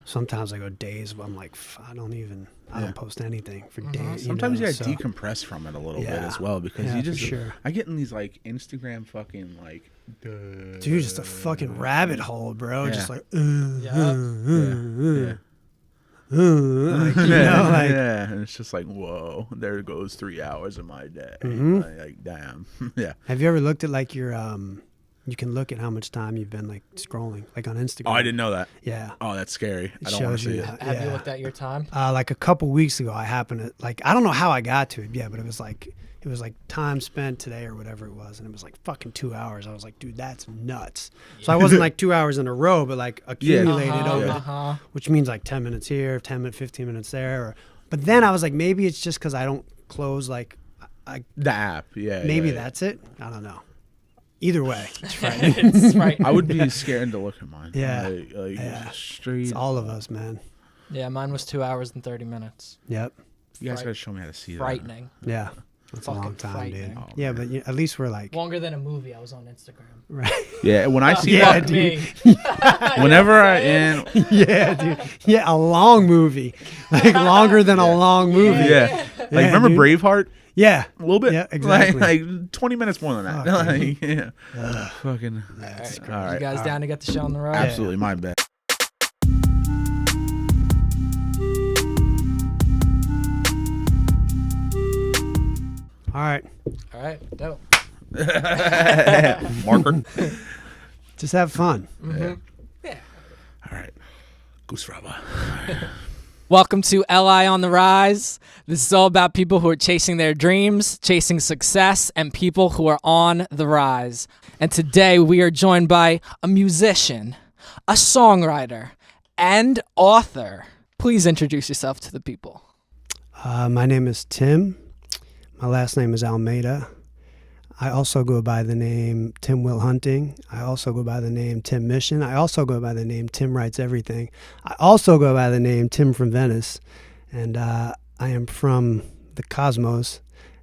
sometimes I go days where I'm like, I don't post anything for days. Sometimes you gotta decompress from it a little bit as well, because you just, I get in ththese like Instagram fucking like, dude, just a fucking rabbit hole, bro. Just like, like, and it's just like, whoa, there goes 3 hours of my day. Like, damn. Have you ever looked at like your you can look at how much time you've been like scrolling, like on Instagram? Oh, I didn't know that. Yeah. Oh, that's scary. I don't want to see it. Have you looked at your time? Like a couple weeks ago, I happened to like, I don't know how I got to it. Yeah, but it was like time spent today or whatever it was, and it was like fucking 2 hours. I was like, dude, that's nuts. So I wasn't like 2 hours in a row, but like accumulated over, which means like 10 minutes here, 15 minutes there. But then I was like, maybe it's just because I don't close like the app. Maybe that's it. I don't know. Either way, it's frightening. I would be scared to look at mine. Straight. It's all of us, man. Yeah, mine was 2 hours and 30 minutes. Yep. You guys gotta show me how to see that. Frightening. Yeah. That's a long time, dude. Oh, yeah, but at least we're like longer than a movie. I was on Instagram. Right. Yeah, when I see that, dude. Whenever I am. Yeah, dude. Yeah, a long movie, like longer than a long movie. Yeah. Like remember dude. Braveheart? Yeah, a little bit. Yeah, exactly. Like 20 minutes more than that. Like, fucking. That's all right. You guys down to get the show on the road? Absolutely, my bad. All right, dope. Marker. Just have fun. Yeah. All right. Goose Rubber. Welcome to LI on the Rise. This is all about people who are chasing their dreams, chasing success, and people who are on the rise. And today we are joined by a musician, a songwriter, and author. Please introduce yourself to the people. My name is Tim. My last name is Almeida. I also go by the name Tim Will Hunting. I also go by the name Tim Mission. I also go by the name Tim Writes Everything. I also go by the name Tim from Venice. And I am from the Cosmos,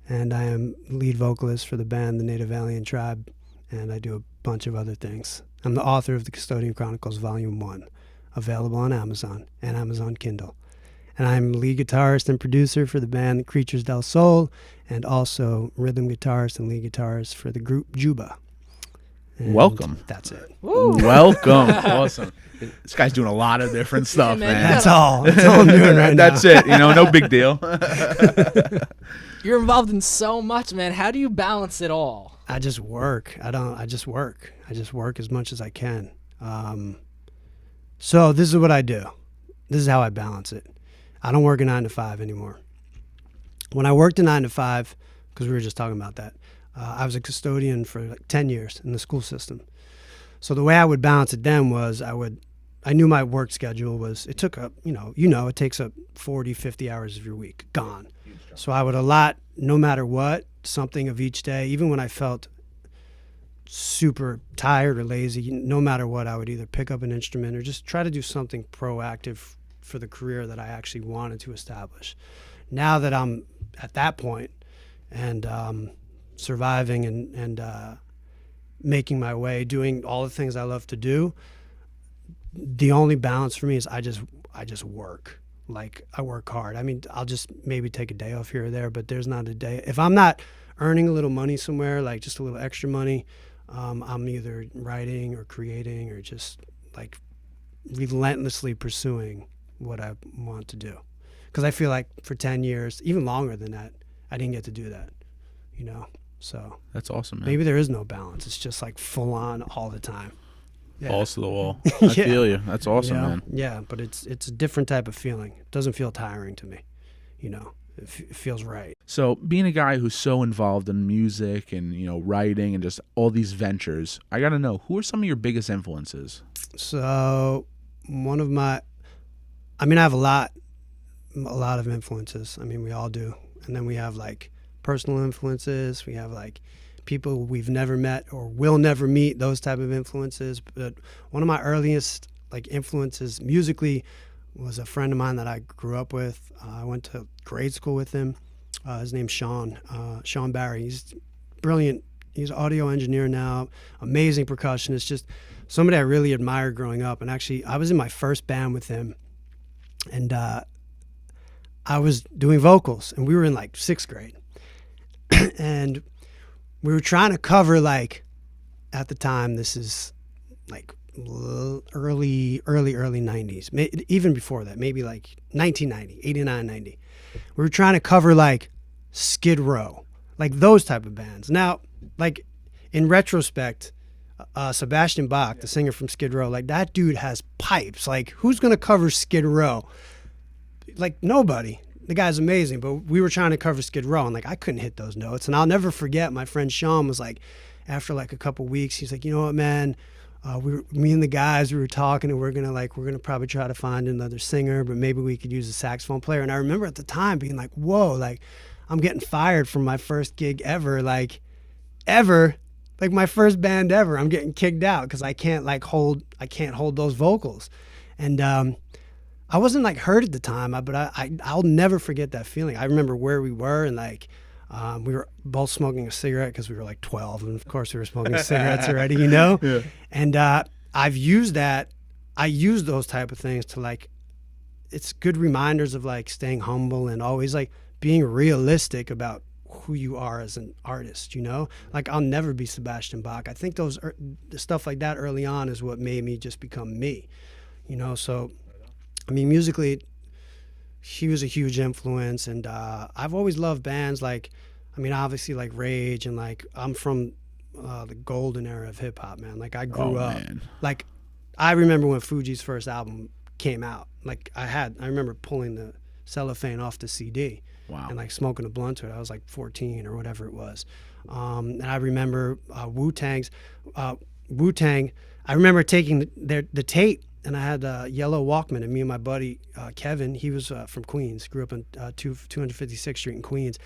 and I am lead vocalist for the band The Native Alien Tribe, and I do a bunch of other things. I'm the author of the Custodian Chronicles Volume 1, available on Amazon and Amazon Kindle. And I'm lead guitarist and producer for the band The Creatures del Sol, and also rhythm guitarist and lead guitarist for the group Juba. And welcome. That's it. Woo. Welcome. Awesome. This guy's doing a lot of different stuff, man. That's all I'm doing right now. That's it. No big deal. You're involved in so much, man. How do you balance it all? I just work. I just work as much as I can. So this is what I do. This is how I balance it. I don't work a 9 to 5 anymore. When I worked a 9 to 5, because we were just talking about that, I was a custodian for like 10 years in the school system. So the way I would balance it then was I knew my work schedule was, it took up, it takes up 40, 50 hours of your week, gone. So I would allot, no matter what, something of each day, even when I felt super tired or lazy, no matter what, I would either pick up an instrument or just try to do something proactive for the career that I actually wanted to establish. Now that I'm at that point and surviving and making my way, doing all the things I love to do, the only balance for me is I just work. Like, I work hard. I mean, I'll just maybe take a day off here or there, but there's not a day. If I'm not earning a little money somewhere, like just a little extra money, I'm either writing or creating or just like relentlessly pursuing what I want to do. Because I feel like for 10 years, even longer than that, I didn't get to do that, So that's awesome, man. Maybe there is no balance. It's just like full on all the time. Yeah. Balls to the wall. I feel you. That's awesome, man. Yeah, but it's a different type of feeling. It doesn't feel tiring to me. It feels right. So being a guy who's so involved in music and, writing and just all these ventures, I got to know, who are some of your biggest influences? So I have a lot of influences. I mean, we all do. And then we have like personal influences. We have like people we've never met or will never meet, those type of influences. But one of my earliest like influences musically was a friend of mine that I grew up with. I went to grade school with him. His name's Sean Barry. He's brilliant. He's an audio engineer now, amazing percussionist, just somebody I really admired growing up. And actually, I was in my first band with him and I was doing vocals, and we were in like 6th grade, and we were trying to cover, like, at the time, this is like early 90s, even before that, maybe like 1990, 89, 90. We were trying to cover like Skid Row, like those type of bands. Now, like, in retrospect, Sebastian Bach, the singer from Skid Row, like, that dude has pipes. Like, who's gonna cover Skid Row? Like, nobody. The guy's amazing, but we were trying to cover Skid Row, and like, I couldn't hit those notes. And I'll never forget, my friend Sean was like, after like a couple weeks, he's like, you know what, man, me and the guys, we were talking, and we're gonna probably try to find another singer, but maybe we could use a saxophone player. And I remember at the time being like, whoa, like, I'm getting fired from my first gig ever, like my first band ever. I'm getting kicked out because I can't hold those vocals. And I wasn't like hurt at the time, but I'll never forget that feeling. I remember where we were, and like, we were both smoking a cigarette because we were like 12, and of course we were smoking cigarettes already, you know? Yeah. And I've used that. I use those type of things to, like, it's good reminders of like staying humble and always like being realistic about who you are as an artist, you know? Like, I'll never be Sebastian Bach. I think the stuff like that early on is what made me just become me, you know? So, I mean, musically, he was a huge influence, and I've always loved bands like, I mean, obviously like Rage, and like, I'm from the golden era of hip hop, man. Like, I grew up, man. like, I remember when Fuji's first album came out. Like, I remember pulling the cellophane off the CD. Wow. And like smoking a blunt to it. I was like 14 or whatever it was. And I remember Wu-Tang. I remember taking the tape, and I had a yellow Walkman, and me and my buddy Kevin, he was from Queens, grew up on 256th Street in Queens,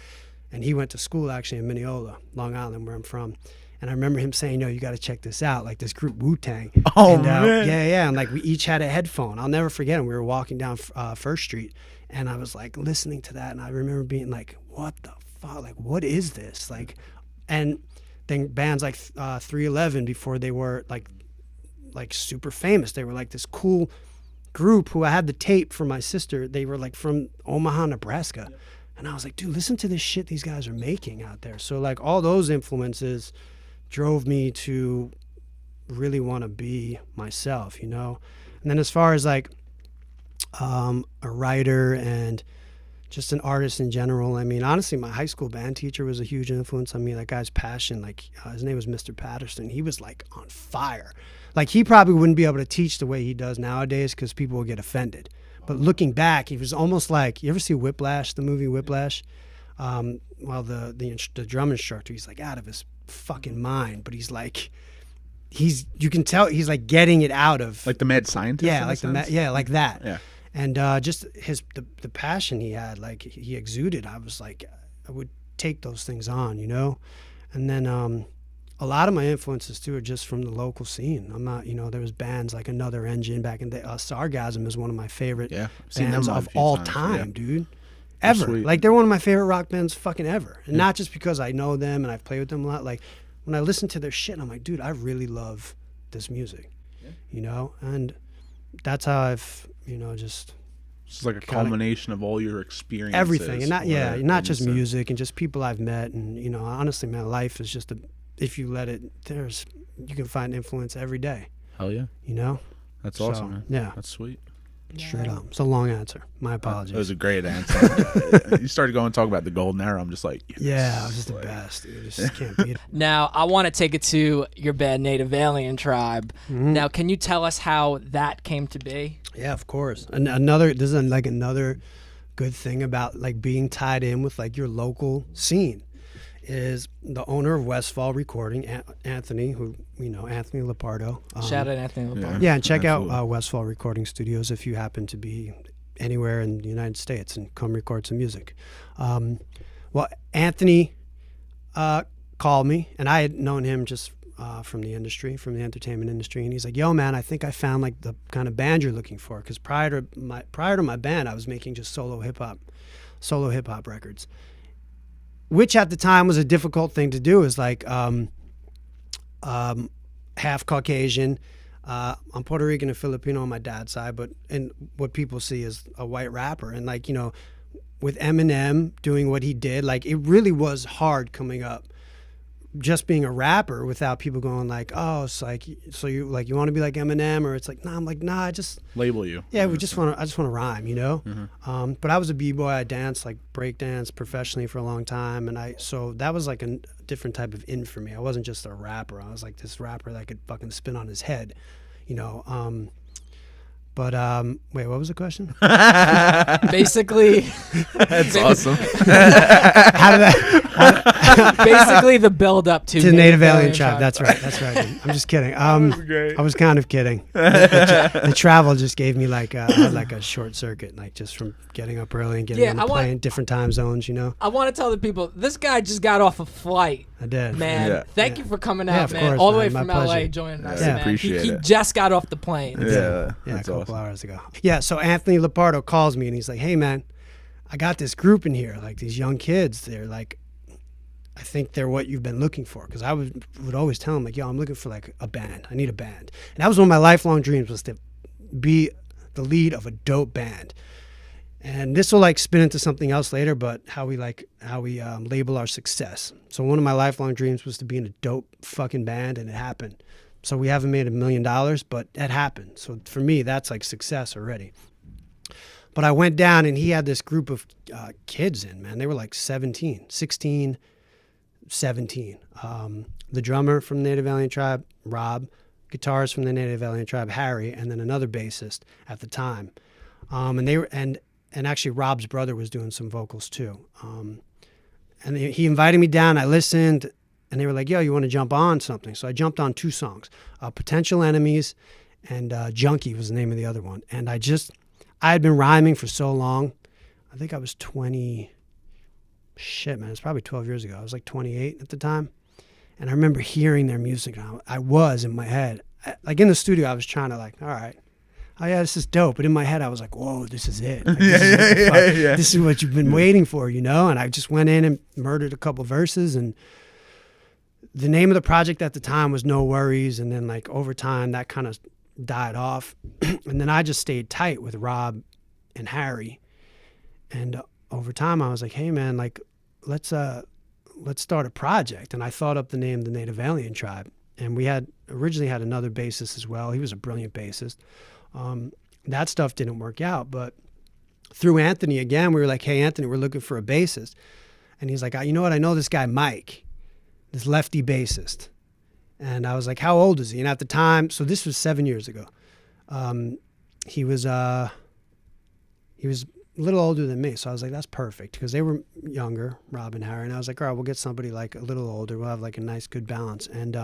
and he went to school actually in Mineola, Long Island, where I'm from. And I remember him saying, "Yo, you got to check this out, like this group Wu-Tang." Oh, and, man. Yeah. And like, we each had a headphone. I'll never forget him. We were walking down First Street, and I was like listening to that, and I remember being like, "What the fuck? Like, what is this?" Like, and then bands like 311, before they were like super famous, they were like this cool group who I had the tape for my sister. They were like from Omaha, Nebraska. And I was like, dude, listen to this shit these guys are making out there. So like, all those influences drove me to really want to be myself, you know? And then as far as like a writer and just an artist in general, I mean, honestly, my high school band teacher was a huge influence on me. That guy's passion, like, his name was Mr. Patterson. He was like on fire. Like, he probably wouldn't be able to teach the way he does nowadays because people would get offended. But looking back, he was almost like, you ever see Whiplash, the movie Whiplash? Well, the drum instructor, he's like out of his fucking mind, but he's like, you can tell he's like getting it out of, Like the mad scientist. yeah, like like that. Yeah. And just the passion he had, like he exuded. I was like, I would take those things on, you know. And then a lot of my influences too are just from the local scene. I'm not, you know, there was bands like Another Engine back in the Sargasm is one of my favorite bands of all time, dude. Ever. Sweet. Like, they're one of my favorite rock bands fucking ever. And not just because I know them and I've played with them a lot. Like, when I listen to their shit, I'm like, dude, I really love this music, you know? And that's how I've, you know, just It's like a culmination of all your experiences. everything. And not just music. music, and just people I've met. And, you know, honestly, man, life is just if you let it, you can find influence every day, Hell yeah. you know? That's So, awesome, man. yeah. That's sweet. Straight up. It's a long answer. My apologies. It was a great answer. You started going to talk about the golden era. I'm just like, yes. Yeah, it was just the best, dude. I just can't beat it. Now, I want to take it to your band Native Alien Tribe. Mm-hmm. Now, can you tell us how that came to be? Yeah, of course. And another good thing about like being tied in with like your local scene is the owner of Westfall Recording, Anthony, who we know, Anthony Lepardo. Shout out Anthony Lepardo. Yeah, and check Absolutely. out Westfall Recording Studios if you happen to be anywhere in the United States and come record some music. Well, Anthony called me, and I had known him just from the industry, from the entertainment industry, and he's like, "Yo, man, I think I found like the kind of band you're looking for." Because prior to my band, I was making just solo hip hop records, which at the time was a difficult thing to do. Is like half Caucasian, I'm Puerto Rican and Filipino on my dad's side, but and what people see is a white rapper. And like, you know, with Eminem doing what he did, like it really was hard coming up just being a rapper without people going like, oh, it's like, so you like, you want to be like Eminem, or it's like, nah, I'm like, nah, I just Label you. yeah, I just want to rhyme, you know? But I was a b-boy. I danced like break dance professionally for a long time. And so that was like a different type of in for me. I wasn't just a rapper. I was like this rapper that could fucking spin on his head, you know? But wait, what was the question? Basically, That's awesome. How did that? basically the build up to To the Native Alien Tribe. That's right. That's right. I'm just kidding. great. I was kind of kidding. The travel just gave me like a short circuit, like just from getting up early and getting on the plane, different time zones, you know. I want to tell the people this guy just got off a flight. I did. Man, Yeah. thank you for coming out, of man. course, All the man. way My from pleasure. LA joining us, Yeah, man. appreciate He it. just got off the plane. Yeah, Yeah, a that's couple awesome. hours ago. Yeah, so Anthony Lapardo calls me and he's like, hey, man, I got this group in here, like these young kids. They're like, I think they're what you've been looking for. Because I would always tell them, like, yo, I'm looking for like a band. I need a band. And that was one of my lifelong dreams, was to be the lead of a dope band. And this will like spin into something else later, but how we label our success. So one of my lifelong dreams was to be in a dope fucking band, and it happened. So we haven't made $1 million, but it happened. So for me, that's like success already. But I went down and he had this group of kids in, man. They were like 16, 17. The drummer from the Native Alien Tribe, Rob, guitarist from the Native Alien Tribe, Harry, and then another bassist at the time. And actually Rob's brother was doing some vocals too. And he invited me down. I listened, and they were like, yo, you want to jump on something? So I jumped on 2 songs, Potential Enemies and Junkie was the name of the other one. And I had been rhyming for so long. I think I was 20, shit, man, it's probably 12 years ago. I was like 28 at the time. And I remember hearing their music. And I was in my head, like in the studio, I was trying to like, all right, oh yeah, this is dope. But in my head, I was like, whoa, this is it. Like, this is what you've been waiting for, you know? And I just went in and murdered a couple verses. And the name of the project at the time was No Worries. And then like over time, that kind of died off. And then I just stayed tight with Rob and Harry. And over time, I was like, hey man, like let's start a project. And I thought up the name The Native Alien Tribe. And we originally had another bassist as well. He was a brilliant bassist. That stuff didn't work out, but through Anthony again, we were like, hey, Anthony, we're looking for a bassist. And he's like, you know what? I know this guy, Mike, this lefty bassist. And I was like, how old is he? And at the time, so this was 7 years ago. He was a little older than me. So I was like, that's perfect, because they were younger, Rob and Harry. And I was like, all right, we'll get somebody like a little older. We'll have like a nice, good balance. And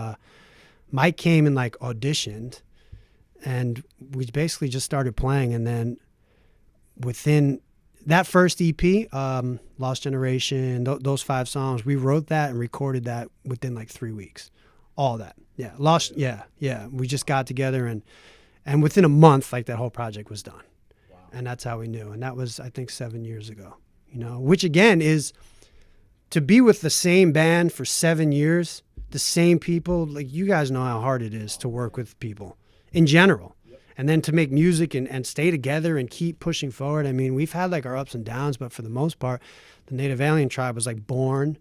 Mike came and like auditioned. And we basically just started playing. And then within that first EP, Lost Generation, those 5 songs, we wrote that and recorded that within like 3 weeks. All that. Yeah. Yeah. We just got together and within a month, like that whole project was done. Wow. And that's how we knew. And that was, I think, 7 years ago, you know, which again is to be with the same band for 7 years, the same people. Like, you guys know how hard it is to work with people in general. Yep. And then to make music and stay together and keep pushing forward. I mean, we've had like our ups and downs, but for the most part, the Native Alien Tribe was like born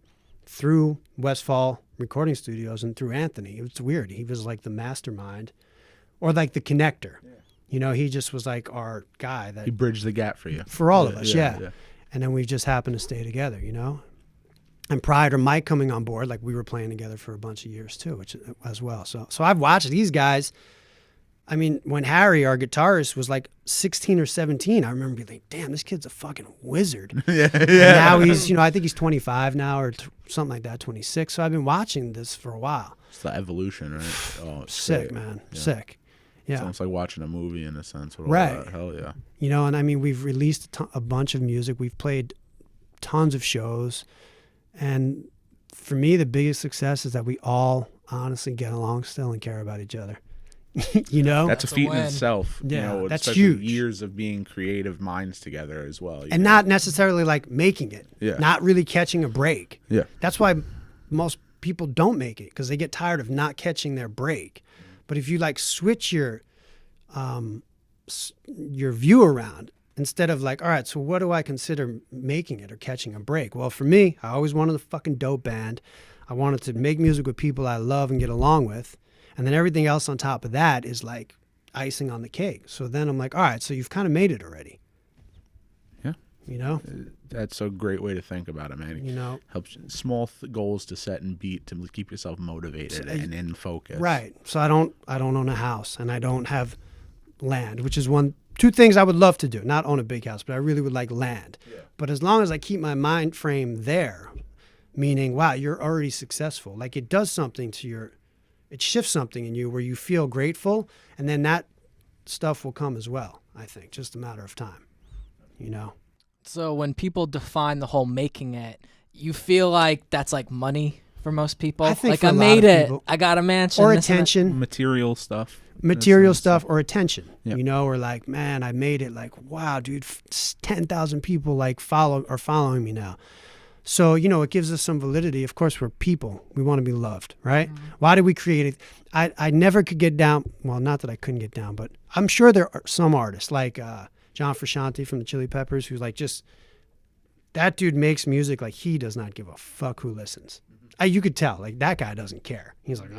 through Westfall Recording Studios and through Anthony. It was weird. He was like the mastermind or like the connector. Yeah. You know, he just was like our guy that He bridged the gap for you. For all of us, yeah. And then we just happened to stay together, you know? And prior to Mike coming on board, like we were playing together for a bunch of years too, which as well. So I've watched these guys. I mean, when Harry, our guitarist, was like 16 or 17, I remember being like, damn, this kid's a fucking wizard. Yeah. And now he's, you know, I think he's 25 now or something like that, 26. So I've been watching this for a while. It's the evolution, right? Oh, it's sick, great. Man. Yeah. Sick. Yeah. It's almost like watching a movie in a sense. With all Right. that. Hell yeah. You know, and I mean, we've released a bunch of music. We've played tons of shows. And for me, the biggest success is that we all honestly get along still and care about each other. You know, that's a feat in win. itself. Yeah, you know, that's especially huge. Years of being creative minds together as well. And not necessarily like making it. Yeah. Not really catching a break. Yeah. That's why most people don't make it, because they get tired of not catching their break. But if you like switch your view around, instead of like, all right, so what do I consider making it or catching a break? Well, for me, I always wanted a fucking dope band. I wanted to make music with people I love and get along with. And then everything else on top of that is like icing on the cake. So then I'm like, all right, so you've kind of made it already. Yeah. You know? That's a great way to think about it, man. You know? Helps small goals to set and beat to keep yourself motivated and in focus. Right. So I don't own a house and I don't have land, which is two things I would love to do. Not own a big house, but I really would like land. Yeah. But as long as I keep my mind frame there, meaning, wow, you're already successful. Like it does something to it shifts something in you where you feel grateful, and then that stuff will come as well, I think. Just a matter of time, you know? So when people define the whole making it, you feel like that's like money for most people? I think like for I a lot made of it. people. I got a mansion. Or this and that. attention. Material stuff. Or attention, Yep. you know, or like, man, I made it. Like, wow, dude, 10,000 people like are following me now. So, you know, it gives us some validity. Of course, we're people. We want to be loved, right? Mm-hmm. Why did we create it? I never could get down. Well, not that I couldn't get down, but I'm sure there are some artists like John Frusciante from the Chili Peppers who's like that dude makes music like he does not give a fuck who listens. You could tell, like, that guy doesn't care. He's like,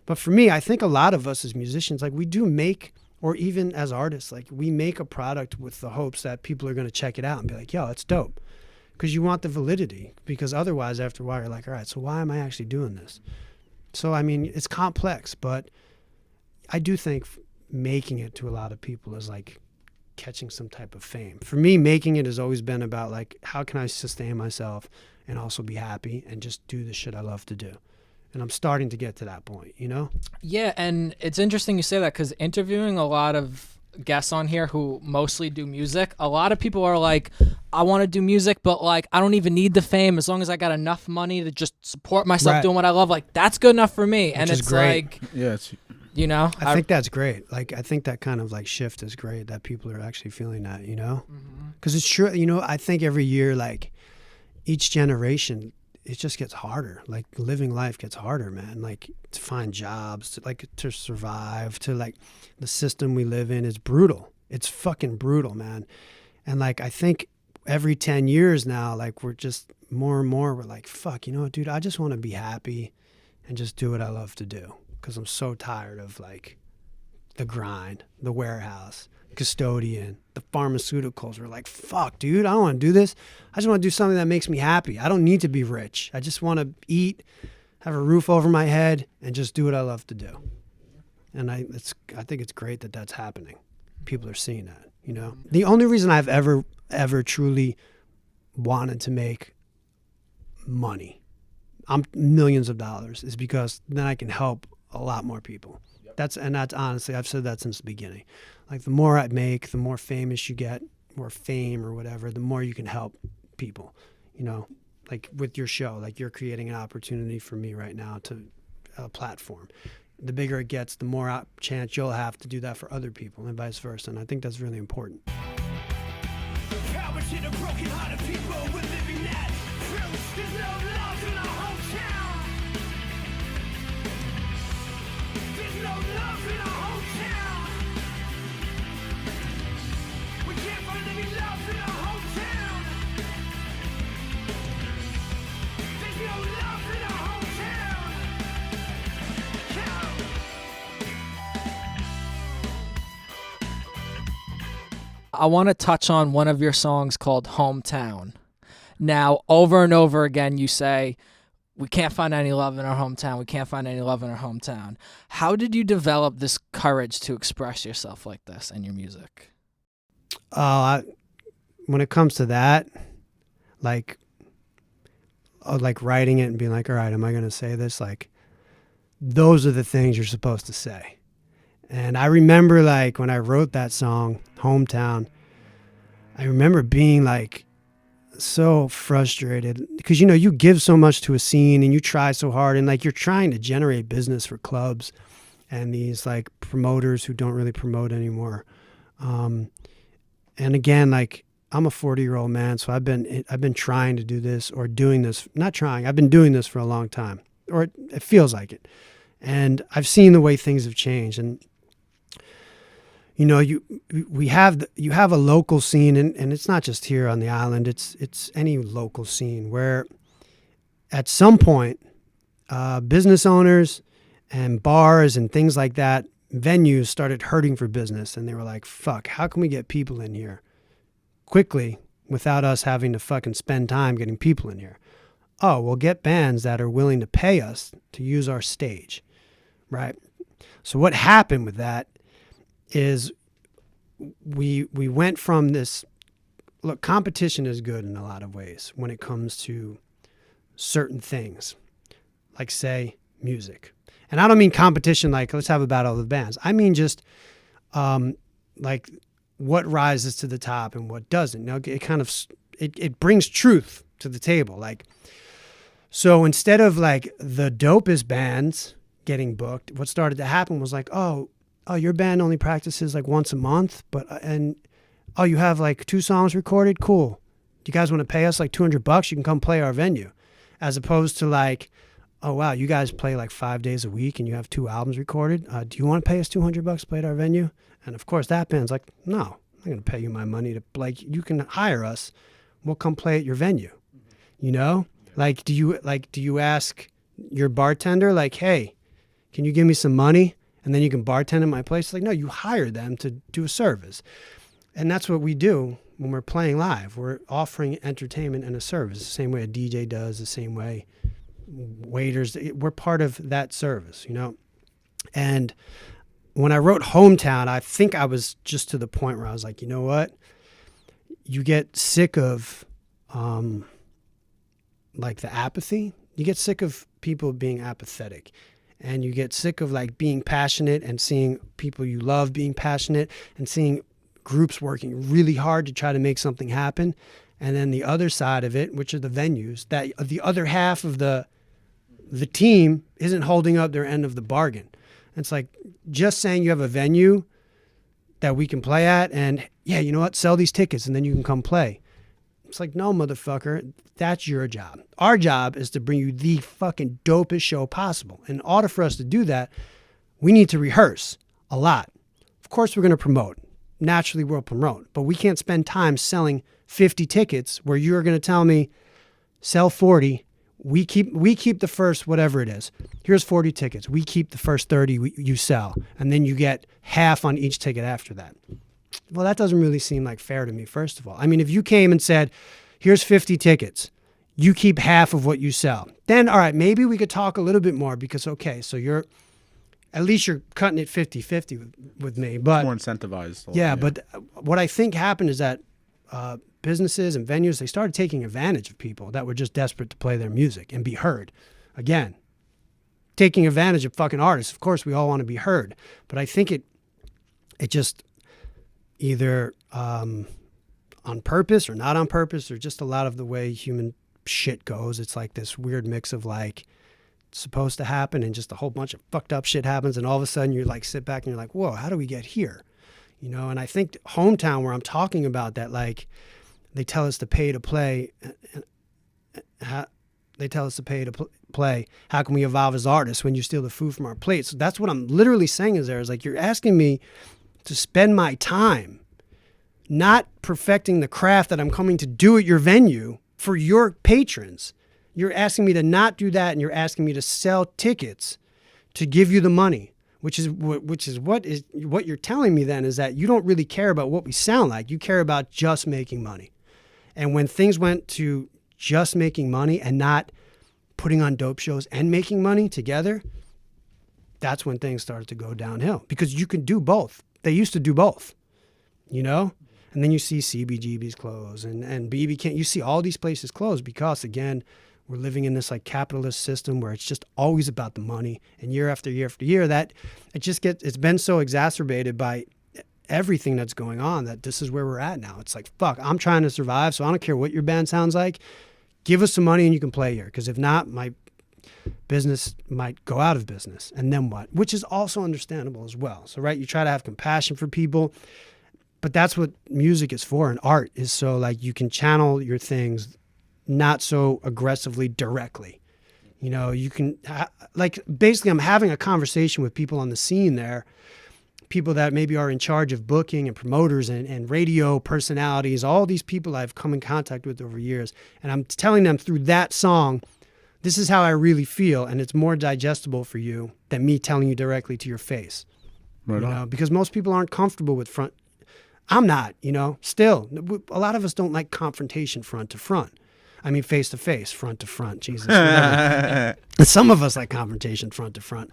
but for me, I think a lot of us as musicians, like, we do make, or even as artists, like, we make a product with the hopes that people are going to check it out and be like, yo, it's dope. Because you want the validity. Because otherwise, after a while, you're like, all right, so why am I actually doing this? So, I mean, it's complex, but I do think making it to a lot of people is like catching some type of fame. For me, making it has always been about, like, how can I sustain myself and also be happy and just do the shit I love to do. And I'm starting to get to that point, you know? Yeah, and it's interesting you say that because interviewing a lot of guests on here who mostly do music, a lot of people are like, I want to do music, but like I don't even need the fame as long as I got enough money to just support myself doing what I love. Like that's good enough for me. And it's great. Like, yeah, it's, you know, I think that's great. Like I think that kind of like shift is great that people are actually feeling that, you know? Because it's true, you know, I think every year, like each generation, it just gets harder. Like living life gets harder, man. Like to find jobs, to survive, to like the system we live in is brutal. It's fucking brutal, man. And like I think every 10 years now, like we're just more and more, we're like, fuck, you know what, dude, I just want to be happy and just do what I love to do. Because I'm so tired of like the grind, the warehouse, custodian, the pharmaceuticals. We're like, fuck, dude, I don't want to do this. I just want to do something that makes me happy. I don't need to be rich. I just want to eat, have a roof over my head, and just do what I love to do. And I think it's great that that's happening. People are seeing that, you know. The only reason I've ever truly wanted to make money, millions of dollars, is because then I can help a lot more people. That's honestly, I've said that since the beginning. Like the more I make, the more famous you get, more fame or whatever, the more you can help people, you know, like with your show, like you're creating an opportunity for me right now to a platform. The bigger it gets, the more chance you'll have to do that for other people and vice versa. And I think that's really important. I want to touch on one of your songs called Hometown. Now, over and over again, you say, we can't find any love in our hometown. We can't find any love in our hometown. How did you develop this courage to express yourself like this in your music? When it comes to that, like writing it and being like, all right, am I going to say this? Like, those are the things you're supposed to say. And I remember like when I wrote that song, Hometown, I remember being like so frustrated because, you know, you give so much to a scene and you try so hard and like you're trying to generate business for clubs and these like promoters who don't really promote anymore. And again, like I'm a 40-year-old man, so I've been trying to do this or doing this, not trying, I've been doing this for a long time, or it feels like it. And I've seen the way things have changed. And you have a local scene, and it's not just here on the island. It's any local scene where at some point business owners and bars and things like that, venues started hurting for business, and they were like, fuck, how can we get people in here quickly without us having to fucking spend time getting people in here? Oh, we'll get bands that are willing to pay us to use our stage, right? So what happened with that is we went from this, look, competition is good in a lot of ways when it comes to certain things, like say music. And I don't mean competition like let's have a battle of the bands. I mean just like what rises to the top and what doesn't. Now it kind of it brings truth to the table. Like, so instead of like the dopest bands getting booked, what started to happen was like, oh, your band only practices like once a month, oh, you have like 2 songs recorded? Cool. Do you guys want to pay us like $200? You can come play our venue. As opposed to like, oh, wow, you guys play like 5 days a week and you have 2 albums recorded. Do you want to pay us $200 to play at our venue? And of course that band's like, no, I'm not going to pay you my money to, like, you can hire us. We'll come play at your venue. You know? Like, do you ask your bartender, like, hey, can you give me some money and then you can bartend at my place? Like, no, you hire them to do a service. And that's what we do when we're playing live. We're offering entertainment and a service, the same way a DJ does, the same way waiters. We're part of that service, you know? And when I wrote Hometown, I think I was just to the point where I was like, you know what? You get sick of like the apathy. You get sick of people being apathetic, and you get sick of like being passionate and seeing people you love being passionate and seeing groups working really hard to try to make something happen. And then the other side of it, which are the venues, that the other half of the team isn't holding up their end of the bargain. It's like just saying you have a venue that we can play at and, yeah, you know what, sell these tickets and then you can come play. It's like, no, motherfucker, that's your job. Our job is to bring you the fucking dopest show possible. In order for us to do that, we need to rehearse a lot. Of course, we're going to promote. Naturally, we'll promote. But we can't spend time selling 50 tickets where you're going to tell me, sell 40. We keep the first, whatever it is. Here's 40 tickets. We keep the first 30 you sell. And then you get half on each ticket after that. Well, that doesn't really seem like fair to me, first of all. I mean, if you came and said, here's 50 tickets, you keep half of what you sell. Then, all right, maybe we could talk a little bit more because, okay, so at least you're cutting it 50-50 with me. But more incentivized. Yeah, but what I think happened is that businesses and venues, they started taking advantage of people that were just desperate to play their music and be heard. Again, taking advantage of fucking artists. Of course, we all want to be heard. But I think it just either on purpose or not on purpose, or just a lot of the way human shit goes. It's like this weird mix of like, it's supposed to happen and just a whole bunch of fucked up shit happens. And all of a sudden you like sit back and you're like, whoa, how do we get here? You know? And I think Hometown, where I'm talking about that, like they tell us to pay to play. They tell us to pay to play. How can we evolve as artists when you steal the food from our plates? So that's what I'm literally saying is like, you're asking me to spend my time not perfecting the craft that I'm coming to do at your venue for your patrons. You're asking me to not do that, and you're asking me to sell tickets to give you the money, which is what you're telling me then is that you don't really care about what we sound like. You care about just making money. And when things went to just making money and not putting on dope shows and making money together, that's when things started to go downhill, because you can do both. They used to do both, you know? And then you see CBGB's close and BB King. You see all these places close because, again, we're living in this like capitalist system where it's just always about the money. And year after year after year, that it's been so exacerbated by everything that's going on that this is where we're at now. It's like, fuck, I'm trying to survive, so I don't care what your band sounds like. Give us some money and you can play here. Because if not, my business might go out of business. And then what? Which is also understandable as well. So, right, you try to have compassion for people. But that's what music is for, and art is so like you can channel your things not so aggressively directly. You know, you can like basically I'm having a conversation with people on the scene there, people that maybe are in charge of booking and promoters and radio personalities, all these people I've come in contact with over years. And I'm telling them through that song, this is how I really feel. And it's more digestible for you than me telling you directly to your face. Right You on. know, because most people aren't comfortable with front. I'm not, you know, still. A lot of us don't like confrontation front to front. I mean, face to face, front to front. Jesus. whatever. Some of us like confrontation front to front.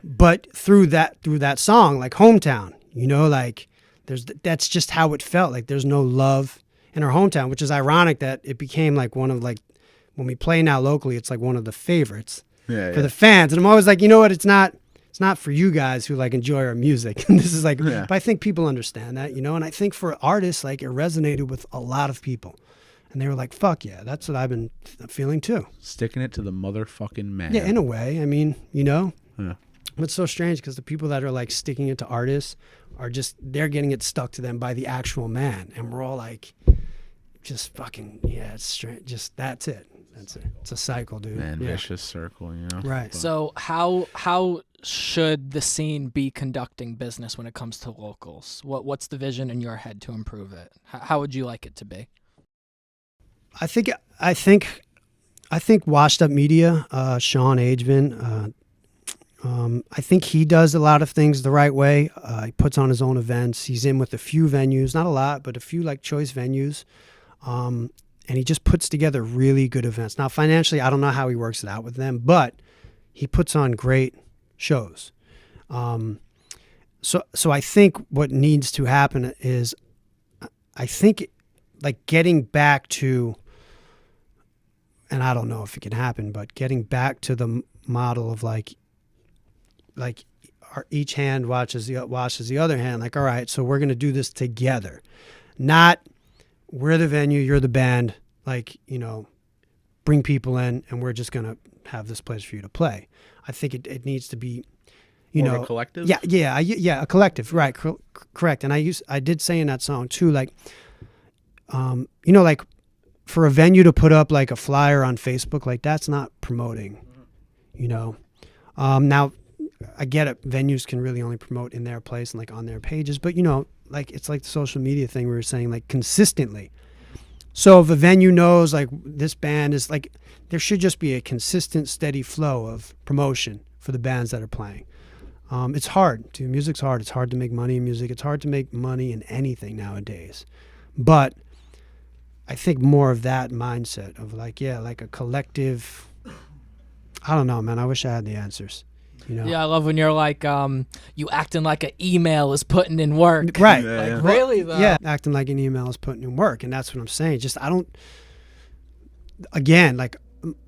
But through that song, like Hometown, you know, like that's just how it felt. Like there's no love in our hometown, which is ironic that it became like one of like, when we play now locally, it's like one of the favorites for the fans. And I'm always like, you know what? It's not for you guys who like enjoy our music. And this is like, but I think people understand that, you know, and I think for artists, like it resonated with a lot of people. And they were like, fuck yeah, that's what I've been feeling too. Sticking it to the motherfucking man. Yeah, in a way. I mean, you know, Yeah. it's so strange because the people that are like sticking it to artists are just, they're getting it stuck to them by the actual man. And we're all like, just fucking, yeah, it's strange. Just, that's it. That's it. It's a cycle, dude. Man, Yeah. vicious circle, you know? Right. So how should the scene be conducting business when it comes to locals? What's the vision in your head to improve it? How would you like it to be? I think Washed Up Media, Sean Ageman, I think he does a lot of things the right way. He puts on his own events. He's in with a few venues, not a lot, but a few like choice venues. And he just puts together really good events. Now, financially, I don't know how he works it out with them, but he puts on great shows. So I think what needs to happen is, I think like getting back to, and I don't know if it can happen, but getting back to the model of like each hand washes the other hand. Like, all right, so we're going to do this together. Not we're the venue, you're the band, like, you know, bring people in and we're just going to have this place for you to play. I think it needs to be, you More know, of a collective? Yeah, a collective, right, correct. And I did say in that song too, like, you know, like for a venue to put up like a flyer on Facebook, like that's not promoting, you know. Now I get it, venues can really only promote in their place and like on their pages, but you know, like it's like the social media thing we were saying, like consistently. So if a venue knows like this band is like, there should just be a consistent, steady flow of promotion for the bands that are playing. It's hard, dude. Music's hard. It's hard to make money in music. It's hard to make money in anything nowadays. But I think more of that mindset of like, yeah, like a collective, I don't know, man. I wish I had the answers. You know? Yeah, I love when you're like, you acting like an email is putting in work. Right. Yeah, Like, yeah. really, though? Yeah, acting like an email is putting in work. And that's what I'm saying. Just, I don't, again, like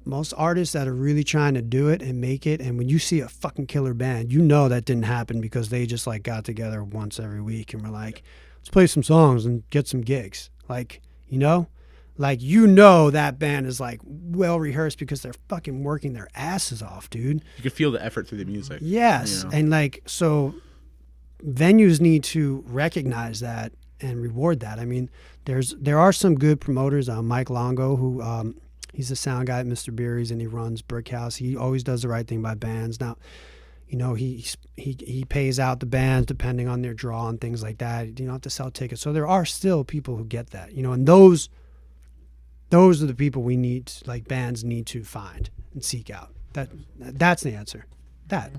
most artists that are really trying to do it and make it, and when you see a fucking killer band, you know that didn't happen because they just like got together once every week and were like, let's play some songs and get some gigs. Like, you know? Like, you know that band is like well rehearsed because they're fucking working their asses off, dude. You can feel the effort through the music. Yes. You know? And like, so venues need to recognize that and reward that. I mean, there are some good promoters. Mike Longo, who he's a sound guy at Mr. Beery's and he runs Brick House. He always does the right thing by bands. Now, you know, he pays out the bands depending on their draw and things like that. You don't have to sell tickets. So there are still people who get that, you know, and those are the people we need, like bands need to find and seek out. That's the answer. That.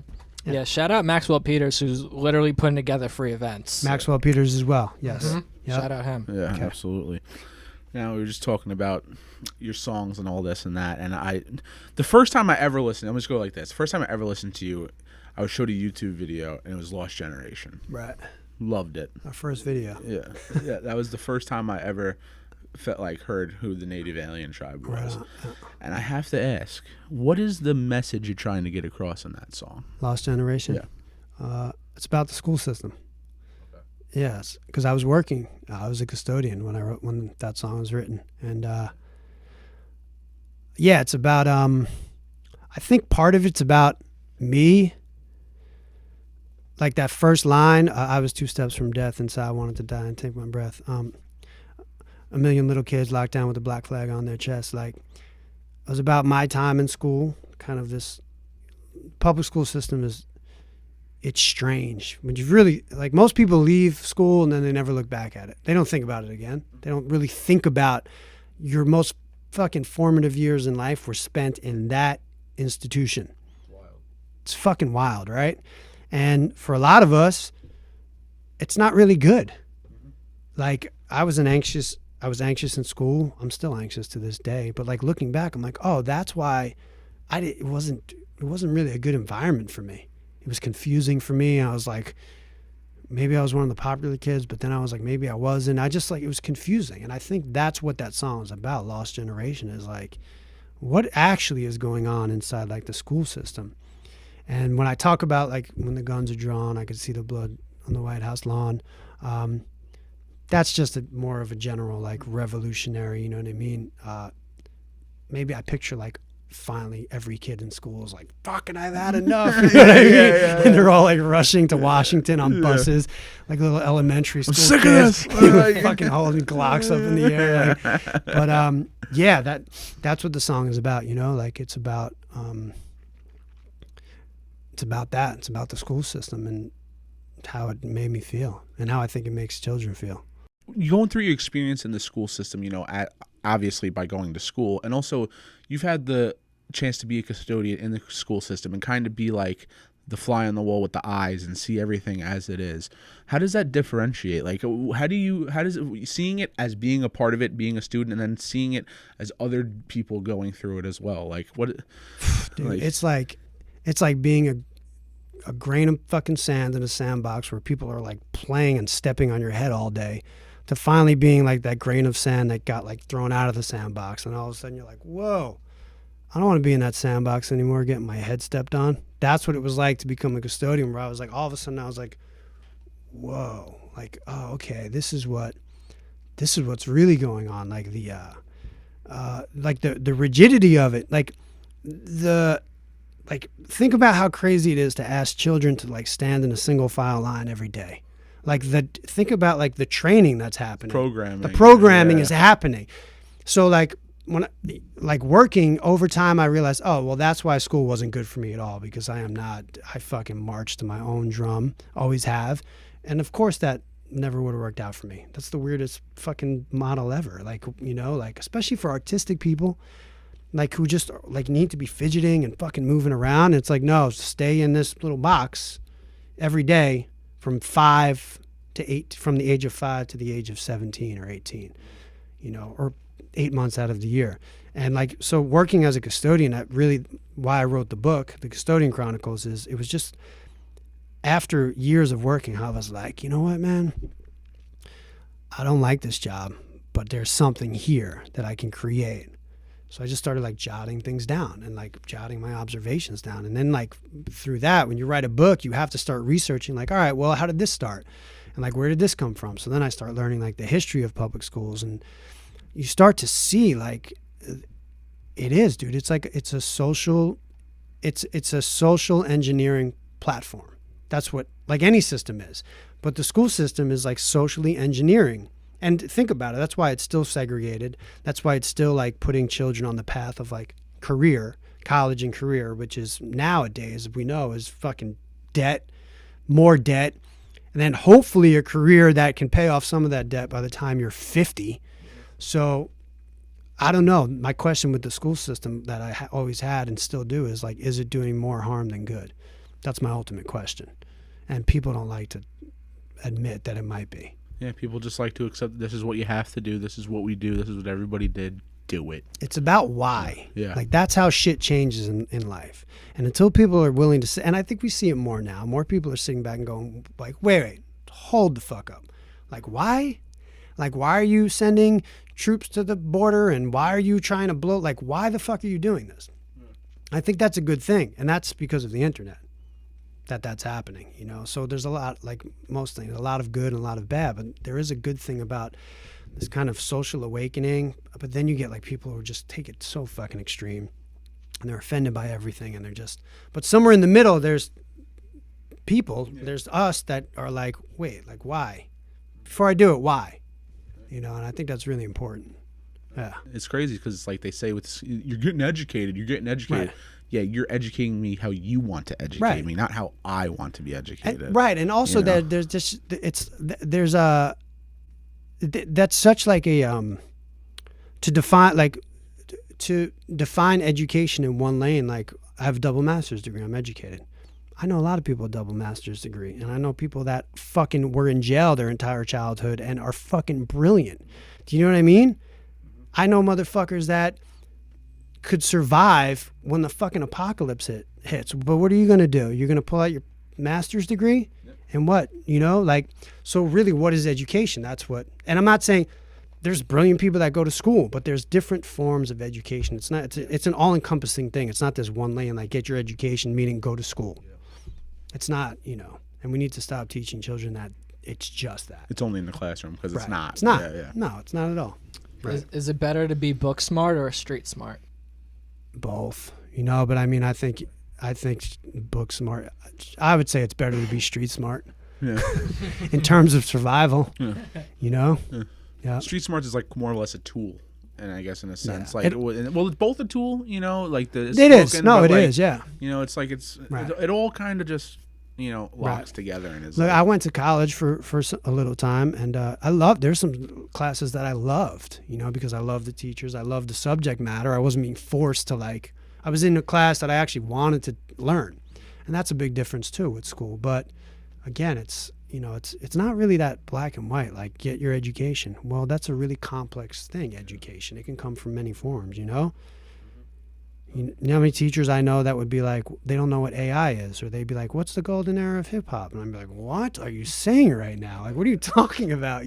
Yeah, shout out Maxwell Peters, who's literally putting together free events. Maxwell Peters as well. Yes. Mhm. Yep. Shout out him. Yeah, Okay. absolutely. Now, we were just talking about your songs and all this and that. And the first time I ever listened, I'm just go like this. The first time I ever listened to you, I was showed a YouTube video and it was Lost Generation. Right. Loved it. Our first video. Yeah. Yeah, that was the first time I ever felt like heard who the Native Alien Tribe was. Right. And I have to ask, what is the message you're trying to get across in that song? Lost Generation. Yeah. It's about the school system. Yes, because I was working. I was a custodian when that song was written, and yeah, it's about. I think part of it's about me. Like that first line, I was 2 steps from death, and so I wanted to die and take my breath. A million little kids locked down with a black flag on their chest. Like, was about my time in school. Kind of this public school system it's strange. When you really, like, most people leave school and then they never look back at it. They don't think about it again. They don't really think about your most fucking formative years in life were spent in that institution. It's fucking wild, right? And for a lot of us, it's not really good. Like, I was anxious in school. I'm still anxious to this day. But like looking back, I'm like, oh, that's why it wasn't really a good environment for me. It was confusing for me. I was like, maybe I was one of the popular kids, but then I was like, maybe I wasn't. I just like, it was confusing. And I think that's what that song is about. Lost Generation is like, what actually is going on inside like the school system? And when I talk about like when the guns are drawn, I could see the blood on the White House lawn. That's just more of a general like revolutionary, you know what I mean? Maybe I picture like finally every kid in school is like, fucking, I've had enough. You know what I mean? And they're all like rushing to Washington on buses, like little elementary school sick kids, of this. fucking holding Glocks up in the air. Like, but yeah, that's what the song is about, you know? Like it's about that. It's about the school system and how it made me feel and how I think it makes children feel. Going through your experience in the school system, you know, obviously by going to school, and also you've had the chance to be a custodian in the school system and kind of be like the fly on the wall with the eyes and see everything as it is. How does that differentiate? Like, seeing it as being a part of it, being a student, and then seeing it as other people going through it as well? Like, what? Dude, like, it's like being a grain of fucking sand in a sandbox where people are like playing and stepping on your head all day, to finally being like that grain of sand that got like thrown out of the sandbox, and all of a sudden you're like, whoa, I don't want to be in that sandbox anymore, getting my head stepped on. That's what it was like to become a custodian, where I was like, all of a sudden I was like, whoa, like, oh, okay, this is what's really going on. Like the rigidity of it, like think about how crazy it is to ask children to like stand in a single file line every day. Like think about like the training that's happening. The programming is happening. So like when like working overtime, I realized, oh, well, that's why school wasn't good for me at all, because I fucking march to my own drum, always have. And of course that never would have worked out for me. That's the weirdest fucking model ever. Like, you know, like especially for artistic people, like who just like need to be fidgeting and fucking moving around. It's like, no, stay in this little box every day from the age of 5 to the age of 17 or 18, you know, or 8 months out of the year. And like, so working as a custodian, that really why I wrote the book, The Custodian Chronicles, is it was just after years of working, I was like, you know what, man, I don't like this job, but there's something here that I can create. So I just started like jotting things down and like jotting my observations down. And then like through that, when you write a book, you have to start researching like, all right, well, how did this start? And like, where did this come from? So then I start learning like the history of public schools, and you start to see like, it is, dude. It's like, it's a social engineering platform. That's what like any system is. But the school system is like socially engineering. And think about it. That's why it's still segregated. That's why it's still like putting children on the path of like college and career, which is nowadays, we know, is fucking debt, more debt, and then hopefully a career that can pay off some of that debt by the time you're 50. So I don't know. My question with the school system that I always had and still do is like, is it doing more harm than good? That's my ultimate question. And people don't like to admit that it might be. Yeah, people just like to accept this is what you have to do. This is what we do. This is what everybody did. Do it. It's about why. Yeah. Like that's how shit changes in life. And until people are willing to say, and I think we see it more now, more people are sitting back and going like, wait, hold the fuck up. Like why? Like why are you sending troops to the border, and why are you trying to blow? Like why the fuck are you doing this? I think that's a good thing. And that's because of the internet. That's happening, you know. So there's a lot, like most things, a lot of good and a lot of bad, but there is a good thing about this kind of social awakening. But then you get like people who just take it so fucking extreme, and they're offended by everything, and they're just, but somewhere in the middle there's people, there's us that are like, wait, like why? Before I do it, why? You know, and I think that's really important. Yeah. It's crazy because it's like they say you're getting educated. You're getting educated. Right. Yeah, you're educating me how you want to educate Right. me, not how I want to be educated. And also there's just there's a that's such like a to define education in one lane. Like, I have a double master's degree. I'm educated. I know a lot of people with double master's degree, and I know people that fucking were in jail their entire childhood and are fucking brilliant. Do you know what I mean? I know motherfuckers that could survive when the fucking apocalypse hits. But what are you going to do? You're going to pull out your master's degree? And what? So really, what is education? That's what. And I'm not saying there's brilliant people that go to school, but there's different forms of education. It's an all-encompassing thing. It's not this one lane, like get your education, meaning go to school. It's not, and we need to stop teaching children that it's just that. It's only in the classroom, because it's not. It's not. Yeah. No, it's not at all. Right. Is it better to be book smart or street smart? Both, but I mean, I think book smart. I would say it's better to be street smart. Yeah. In terms of survival. Yeah. Yeah. Street smart is like more or less a tool, and I guess in a sense, Yeah. it's both a tool. Like the. It is. No, it like, is. Yeah. It's like Right. it all kind of just locks Right. together and is. Look, like, I went to college for a little time, and there's some classes that I loved, because I loved the teachers. I loved the subject matter. I wasn't being forced to I was in a class that I actually wanted to learn. And that's a big difference too with school. But again, it's not really that black and white, like get your education. Well, that's a really complex thing, education. It can come from many forms, You know how many teachers I know that would be like, they don't know what AI is, or they'd be like, what's the golden era of hip hop? And I'd be like, what are you saying right now? Like, what are you talking about,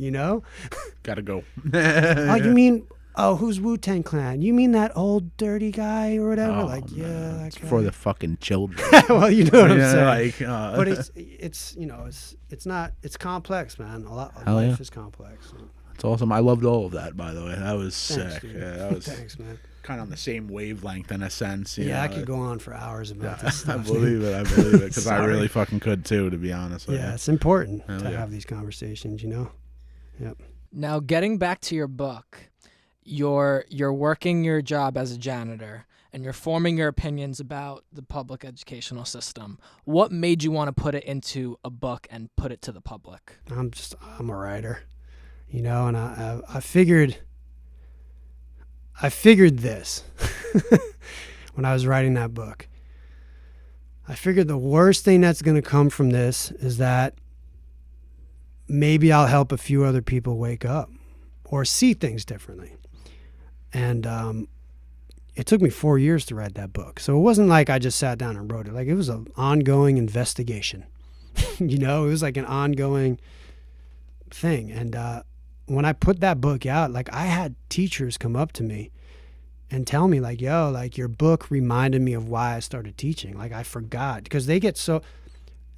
Gotta go. Oh, you mean, who's Wu-Tang Clan? You mean that old dirty guy or whatever? Oh, like, yeah, man. that It's guy. for the fucking children. Well, you know what I'm saying. Like, But it's not, it's complex, man. A lot of Hell life yeah. is complex. So. It's awesome. I loved all of that, by the way. That was Thanks, sick. dude. Yeah, that was Thanks, man. kind of on the same wavelength in a sense. Yeah, I know. could go on for hours about this I stuff. believe it. Because I Sorry. really fucking could too, to be honest with Yeah, you. it's important Hell to yeah. have these conversations, Yep. Now, getting back to your book, you're working your job as a janitor and you're forming your opinions about the public educational system. What made you want to put it into a book and put it to the public? I'm a writer, and I figured this when I was writing that book. I figured the worst thing that's going to come from this is that maybe I'll help a few other people wake up or see things differently. And it took me 4 years to write that book. So it wasn't like I just sat down and wrote it. Like, it was an ongoing investigation. It was like an ongoing thing. And when I put that book out, like, I had teachers come up to me and tell me, like, yo, like, your book reminded me of why I started teaching. Like, I forgot, because they get so,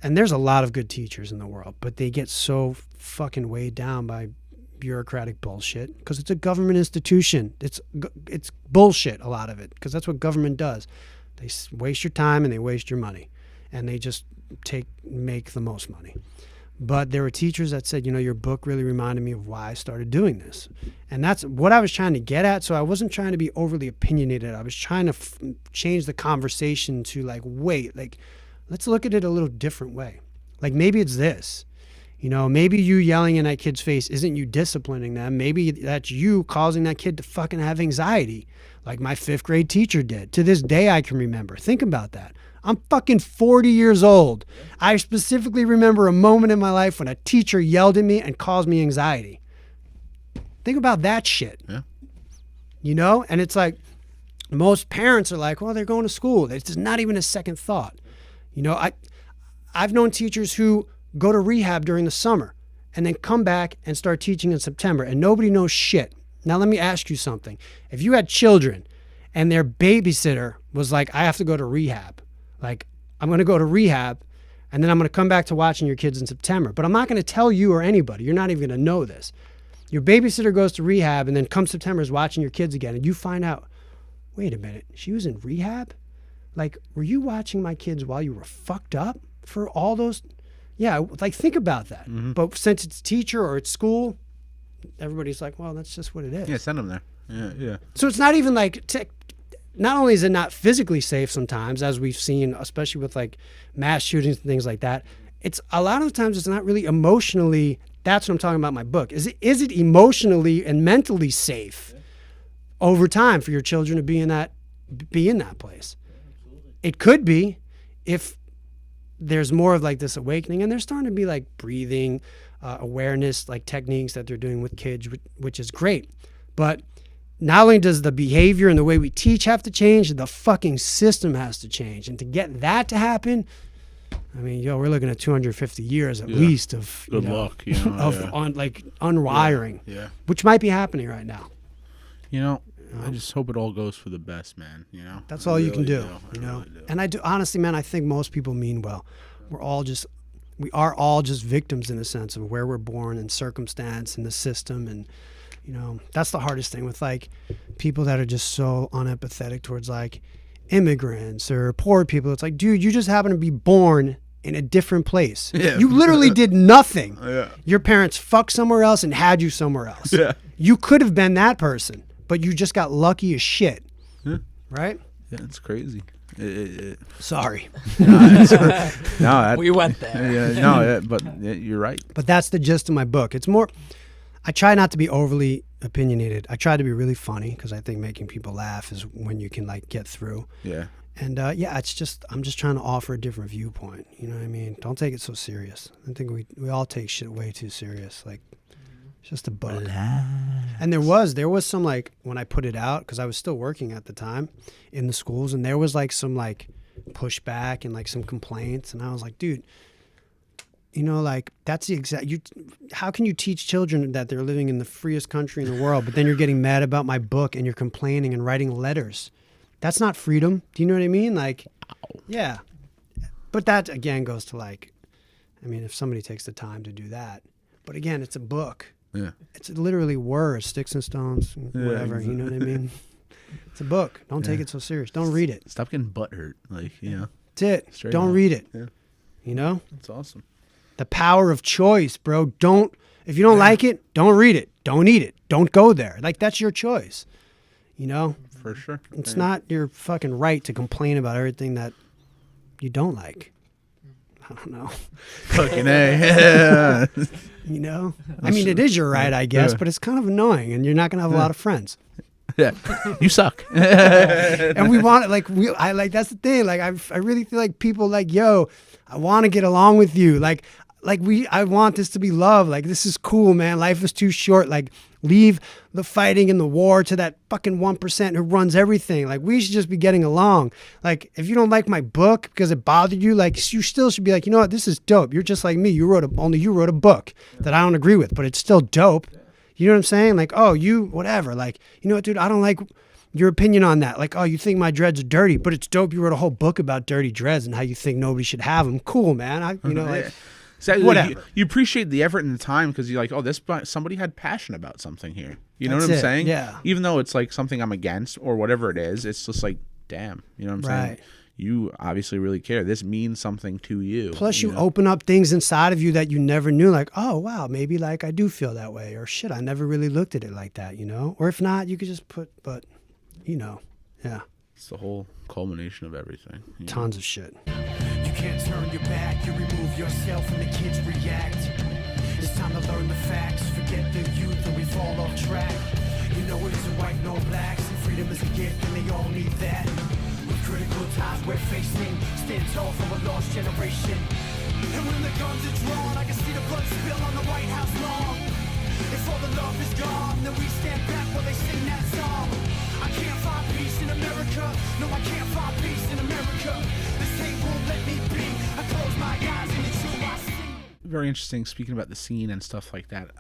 and there's a lot of good teachers in the world, but they get so fucking weighed down by bureaucratic bullshit, because it's a government institution. It's bullshit, a lot of it, because that's what government does. They waste your time and they waste your money, and they just make the most money. But there were teachers that said, your book really reminded me of why I started doing this. And that's what I was trying to get at. So I wasn't trying to be overly opinionated. I was trying to change the conversation to, like, wait, like, let's look at it a little different way. Like, maybe it's this. Maybe you yelling in that kid's face isn't you disciplining them. Maybe that's you causing that kid to fucking have anxiety, like my 5th grade teacher did. To this day, I can remember. Think about that. I'm fucking 40 years old. I specifically remember a moment in my life when a teacher yelled at me and caused me anxiety. Think about that shit. Yeah. And it's like, most parents are like, well, they're going to school. It's not even a second thought. I've known teachers who go to rehab during the summer and then come back and start teaching in September, and nobody knows shit. Now, let me ask you something. If you had children and their babysitter was like, I have to go to rehab, like, I'm going to go to rehab and then I'm going to come back to watching your kids in September, but I'm not going to tell you or anybody. You're not even going to know this. Your babysitter goes to rehab and then come September is watching your kids again, and you find out, wait a minute, she was in rehab? Like, were you watching my kids while you were fucked up for all those? Yeah, like, think about that. But since it's teacher or it's school, everybody's like, well, that's just what it is. Yeah, send them there. Yeah. So it's not even like not only is it not physically safe sometimes, as we've seen, especially with like mass shootings and things like that, it's a lot of the times it's not really emotionally. That's what I'm talking about in my book. Is it emotionally and mentally safe over time for your children to be in that place? It could be if there's more of like this awakening, and there's starting to be like breathing awareness, like techniques that they're doing with kids, which is great. But not only does the behavior and the way we teach have to change, the fucking system has to change. And to get that to happen, I mean, we're looking at 250 years at least of good luck, unwiring, which might be happening right now. I just hope it all goes for the best, man. That's all you can do. Really do. And I do honestly, man. I think most people mean well. We are all just victims in a sense of where we're born and circumstance and the system, and that's the hardest thing with like people that are just so unempathetic towards like immigrants or poor people. It's like, dude, you just happen to be born in a different place. Yeah. You literally did nothing. Yeah. Your parents fucked somewhere else and had you somewhere else. Yeah. You could have been that person, but you just got lucky as shit. Yeah. Right? Yeah, it's crazy. Sorry. We went there. But you're right. But that's the gist of my book. It's more, I try not to be overly opinionated. I try to be really funny because I think making people laugh is when you can like get through. Yeah. And it's just, I'm just trying to offer a different viewpoint. You know what I mean? Don't take it so serious. I think we all take shit way too serious. Like, it's just a book. And there was some like, when I put it out, because I was still working at the time in the schools, and there was like some like pushback and like some complaints. And I was like, dude, like that's the exact, how can you teach children that they're living in the freest country in the world, but then you're getting mad about my book and you're complaining and writing letters? That's not freedom. Do you know what I mean? Like, yeah. But that, again, goes to like, I mean, if somebody takes the time to do that. But again, it's a book. Yeah. It's literally words, sticks and stones, whatever. Yeah, exactly. You know what I mean? It's a book. Don't take it so serious. Don't read it. Stop getting butthurt. Like, That's it. Straight Don't read it. Yeah. That's awesome. The power of choice, bro. If you don't like it, don't read it. Don't eat it. Don't go there. Like, that's your choice. For sure. It's not your fucking right to complain about everything that you don't like. I don't know. Fucking A. I mean, it is your right, I guess, but it's kind of annoying, and you're not going to have a lot of friends. Yeah, you suck. And we want it, that's the thing. Like, I really feel like people like, yo, I want to get along with you. I want this to be love. Like, this is cool, man. Life is too short. Like, leave the fighting and the war to that fucking 1% who runs everything. Like, we should just be getting along. Like, if you don't like my book because it bothered you, like, you still should be like, you know what, this is dope. You're just like me. You wrote a book that I don't agree with, but it's still dope. You know what I'm saying? Like, oh, you, whatever. Like, you know what, dude, I don't like your opinion on that. Like, oh, you think my dreads are dirty, but it's dope. You wrote a whole book about dirty dreads and how you think nobody should have them. Cool, man. So, whatever. You appreciate the effort and the time because you're like, oh, somebody had passion about something here. You know That's what I'm it. saying? Yeah. Even though it's like something I'm against or whatever it is, it's just like, damn. You know what I'm saying? You obviously really care. This means something to you. Plus, you open up things inside of you that you never knew. Like, oh, wow, maybe like I do feel that way. Or shit, I never really looked at it like that, Or if not, you could just but, yeah. It's the whole culmination of everything. Tons of shit. You can't turn your back, you remove yourself and the kids react. It's time to learn the facts, forget the youth and we fall off track. It isn't white, no blacks, and freedom is a gift and they all need that. With critical times we're facing, stand tall for a lost generation. And when the guns are drawn, I can see the blood spill on the White House lawn. If all the love is gone, then we stand back while they sing that song. I can't find peace in America, no I can't find peace in America. This hate won't let me be, I close my eyes and it's who I see. Very interesting, speaking about the scene and stuff like that,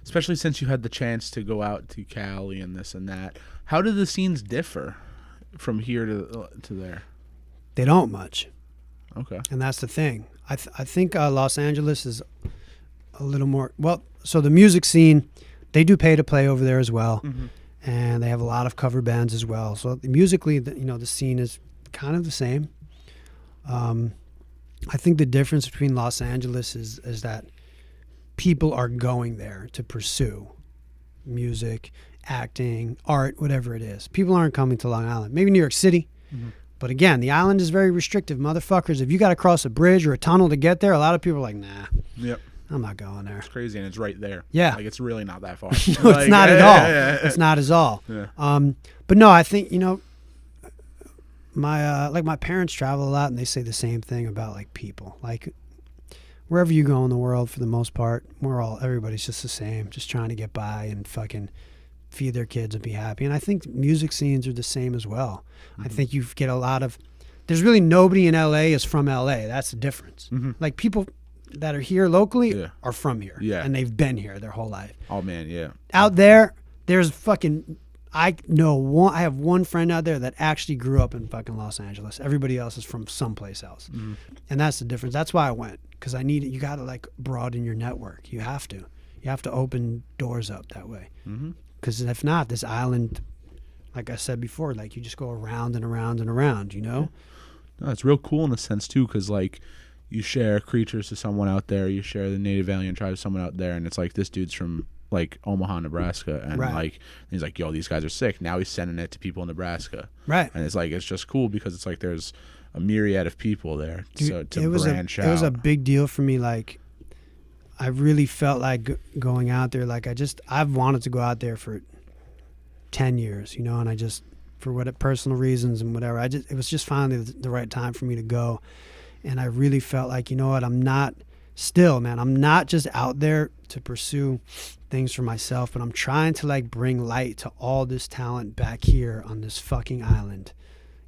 especially since you had the chance to go out to Cali and this and that. How do the scenes differ from here to there? They don't much. Okay. And that's the thing. I think Los Angeles is a little more, so the music scene, they do pay to play over there as well. Mm-hmm. And they have a lot of cover bands as well. So musically, the scene is kind of the same. I think the difference between Los Angeles is that people are going there to pursue music, acting, art, whatever it is. People aren't coming to Long Island. Maybe New York City. But again, the island is very restrictive. Motherfuckers, if you got to cross a bridge or a tunnel to get there, a lot of people are like, nah, Yep. I'm not going there. It's crazy, and it's right there. Yeah. Like, it's really not that far. No, Like, it's not at all. It's not at all. Yeah. But no, I think, my parents travel a lot, and they say the same thing about like people. Like wherever you go in the world, for the most part, everybody's just the same, just trying to get by and fucking feed their kids and be happy. And I think music scenes are the same as well. I think you get a lot of. There's really nobody in LA is from LA. That's the difference. Like people that are here locally are from here, and they've been here their whole life. Oh man, yeah. Out there, there's fucking. I have one friend out there that actually grew up in fucking Los Angeles. Everybody else is from someplace else, and that's the difference. That's why I went, because you got to like broaden your network. You have to open doors up that way. Because if not, this island, like I said before, like you just go around and around and around. No, it's real cool in a sense too, because like you share creatures to someone out there, you share the native alien tribe to someone out there, and it's like this dude's from like Omaha, Nebraska, and like he's like, yo, these guys are sick. Now he's sending it to people in Nebraska, right? And it's like it's just cool because it's like there's a myriad of people there. Dude, so to branch out, it was a big deal for me. Like I really felt like going out there. Like I've wanted to go out there for 10 years, and I just, for personal reasons and whatever, it was just finally the right time for me to go. And I really felt like, you know what, I'm not just out there to pursue things for myself, but I'm trying to like bring light to all this talent back here on this fucking island.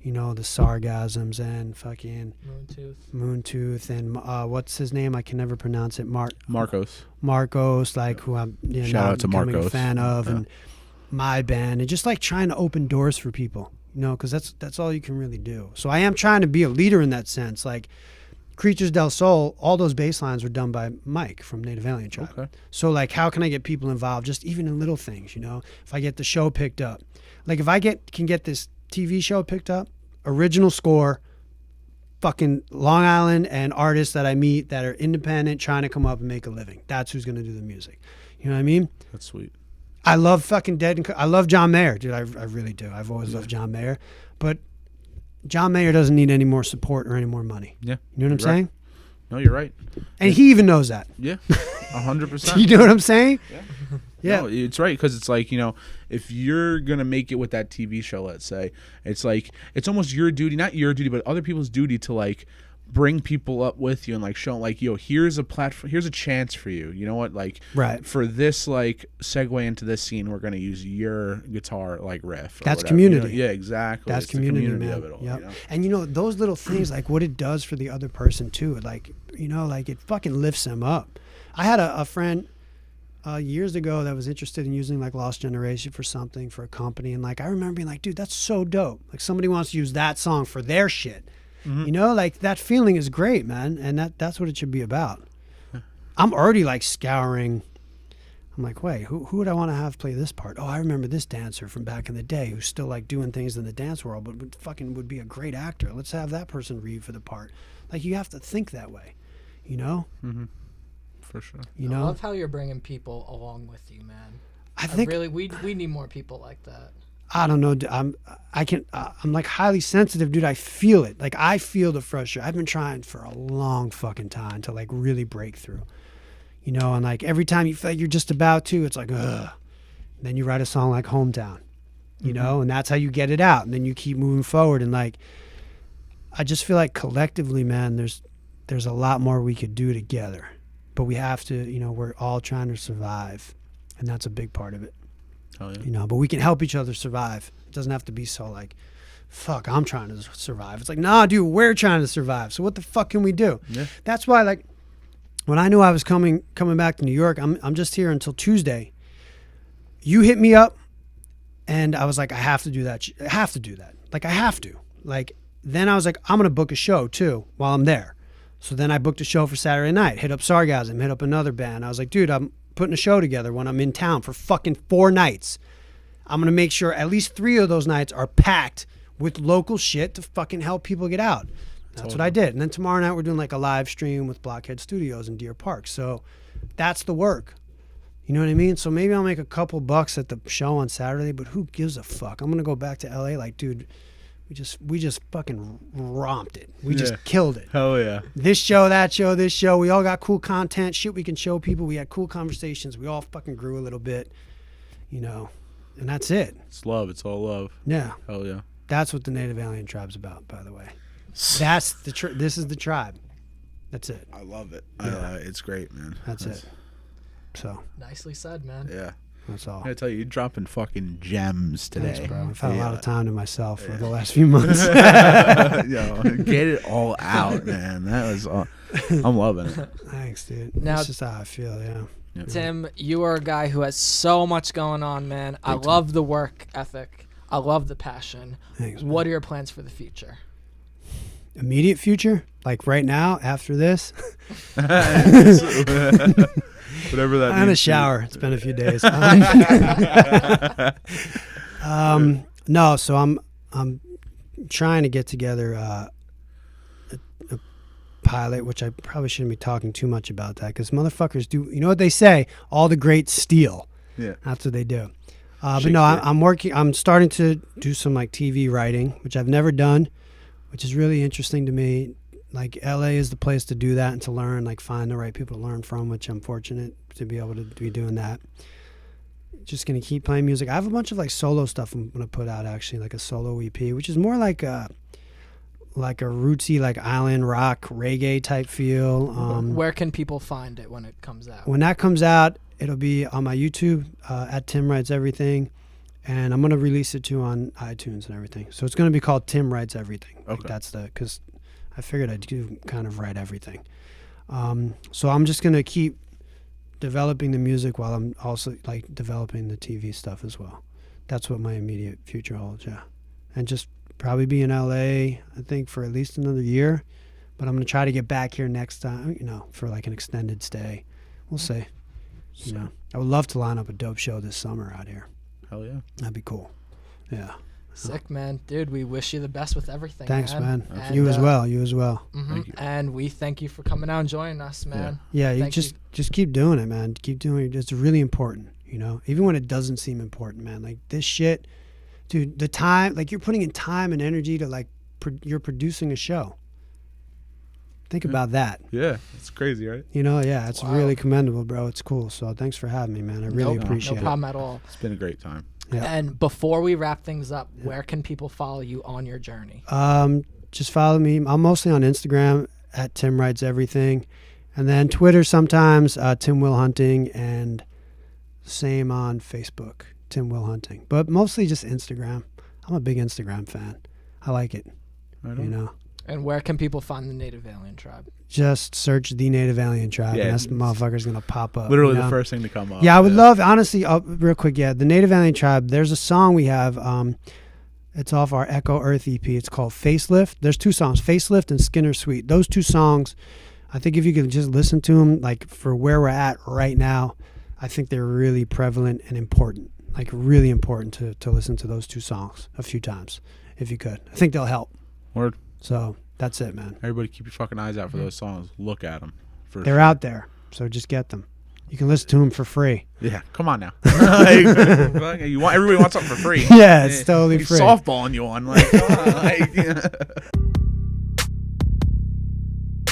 The Sargasms and fucking Moontooth and what's his name? I can never pronounce it. Marcos, like who I'm shout out to becoming Marcos. A fan of, and my band, and just like trying to open doors for people, because that's all you can really do. So I am trying to be a leader in that sense. Like Creatures del Sol, all those bass lines were done by Mike from Native Alien Tribe. Okay. So like, how can I get people involved? Just even in little things, If I get the show picked up, like if I can get this TV show picked up, original score, fucking Long Island and artists that I meet that are independent, trying to come up and make a living. That's who's gonna do the music. You know what I mean? That's sweet. I love fucking I love John Mayer, dude. I really do. I've always loved John Mayer, but John Mayer doesn't need any more support or any more money. Yeah. You know what I'm saying? No, you're right. And he even knows that. Yeah. 100%. You know what I'm saying? Yeah. Yeah. No, it's right, because it's like, if you're going to make it with that TV show, let's say, it's like, it's almost your duty, not your duty, but other people's duty to like bring people up with you and like show them like, yo, here's a platform, here's a chance for you. You know what? Like, right. For this like segue into this scene, we're going to use your guitar like riff. That's whatever. community. Yeah, exactly. That's it's community, the community man. of it all. Yep. And those little things, like what it does for the other person too. Like, like it fucking lifts them up. I had a friend years ago that was interested in using like Lost Generation for something, for a company, and like I remember being like, dude, that's so dope. Like somebody wants to use that song for their shit. Like that feeling is great, man, and that's what it should be about. I'm already like scouring. I'm like, wait, who would I want to have play this part? Oh, I remember this dancer from back in the day who's still like doing things in the dance world, but would be a great actor. Let's have that person read for the part. Like you have to think that way, For sure. I love how you're bringing people along with you, man. I think we need more people like that. I don't know. I'm like highly sensitive, dude. I feel it. Like I feel the frustration. I've been trying for a long fucking time to like really break through, and like every time you feel like you're just about to, it's like, ugh. Then you write a song like Hometown, and that's how you get it out. And then you keep moving forward. And like, I just feel like collectively, man, there's a lot more we could do together, but we have to, we're all trying to survive. And that's a big part of it. Oh, yeah. But we can help each other survive. It doesn't have to be so like, fuck, I'm trying to survive. It's like, nah, dude, we're trying to survive. So what the fuck can we do? Yeah. That's why, like, when I knew I was coming back to New York, I'm just here until Tuesday. You hit me up, and I was like, I have to do that. I have to do that. Like, I have to. Like, then I was like, I'm gonna book a show too while I'm there. So then I booked a show for Saturday night. Hit up Sargasm. Hit up another band. I was like, dude, I'm putting a show together when I'm in town for fucking 4 nights. I'm going to make sure at least 3 of those nights are packed with local shit to fucking help people get out. That's what I did. And then tomorrow night we're doing like a live stream with Blockhead Studios in Deer Park. So that's the work. You know what I mean? So maybe I'll make a couple bucks at the show on Saturday, but who gives a fuck? I'm gonna go back to LA like, dude, we just fucking romped it. We just killed it. Hell yeah. This show, that show, this show. We all got cool content, shit we can show people. We had cool conversations. We all fucking grew a little bit, you know, and that's it. It's love. It's all love. Yeah. Hell yeah. That's what the Native Alien Tribe's about, by the way. That's this is the tribe. That's it. I love it. Yeah. It's great, man. That's it. So Nicely said, man. Yeah. that's all. I gotta tell you, you're dropping fucking gems today. Thanks, bro. I've had a lot Yeah. of time to myself for the last few months. Yo, get it all out, man. That was I'm loving it. Thanks, dude. Now- That's just how I feel, yeah. Tim, you are a guy who has so much going on, man. I love the work ethic. I love the passion. Thanks, man. What are your plans for the future? Immediate future? Like right now, after this? Whatever that I'm in a means. shower. It's been a few days. No, so I'm trying to get together a pilot, which I probably shouldn't be talking too much about that because motherfuckers do. You know what they say? All the greats steal. Yeah. That's what they do. But no, I'm working. I'm starting to do some like TV writing, which I've never done, which is really interesting to me. Like LA is the place to do that and to learn, like find the right people to learn from, which I'm fortunate to be able to be doing that. Just gonna keep playing music. I have a bunch of like solo stuff I'm gonna put out actually, like a solo EP, which is more like a rootsy, like island rock reggae type feel. Where can people find it when it comes out? When that comes out, it'll be on my YouTube at Tim Writes Everything, and I'm gonna release it too on iTunes and everything. So it's gonna be called Tim Writes Everything. Like Okay. that's because I figured I'd do kind of write everything. So I'm just gonna keep developing the music while I'm also like developing the TV stuff as well. That's what my immediate future holds. Yeah, and just probably be in LA, I think, for at least another year. But I'm gonna try to get back here next time, you know, for like an extended stay. We'll see. You know, I would love to line up a dope show this summer out here. Hell yeah. That'd be cool. Yeah. Sick, man. Dude, we wish you the best with everything. Thanks, man. And, You as well. You as well. Thank you. And we thank you for coming out and joining us, man. Yeah, you Thank just keep doing it, man. Keep doing it. It's really important, you know. Even when it doesn't seem important, man. Like this shit, dude. The time, like you're putting in time and energy to like you're producing a show. Think about that. Yeah. It's crazy, right? You know, yeah, it's Wow. really commendable, bro. It's cool. So thanks for having me, man. I really appreciate No it. problem at all. It's been a great time. Yeah. And before we wrap things up, where can people follow you on your journey? Just follow me. I'm mostly on Instagram at Tim Writes Everything, and then Twitter sometimes, Tim Will Hunting, and same on Facebook, Tim Will Hunting. But mostly just Instagram. I'm a big Instagram fan. I like it. Right You on. know, And where can people find the Native Alien Tribe? just search the Native Alien Tribe, Yeah. and that motherfucker's gonna pop up. Literally you know? the first thing to come up. Yeah, I would love, honestly, real quick, yeah, the Native Alien Tribe, there's a song we have, it's off our Echo Earth EP. It's called Facelift. There's two songs, Facelift and Skinner Sweet. Those two songs, I think if you could just listen to them, like for where we're at right now, I think they're really prevalent and important, like really important to listen to those two songs a few times, if you could. I think they'll help. Word. So that's it, man. Everybody keep your fucking eyes out for those songs. Look at them. They're out there, so just get them. You can listen to them for free. Yeah, come on now. Like, everybody wants something for free. Yeah, it's totally free. Softballing you on like, come on, like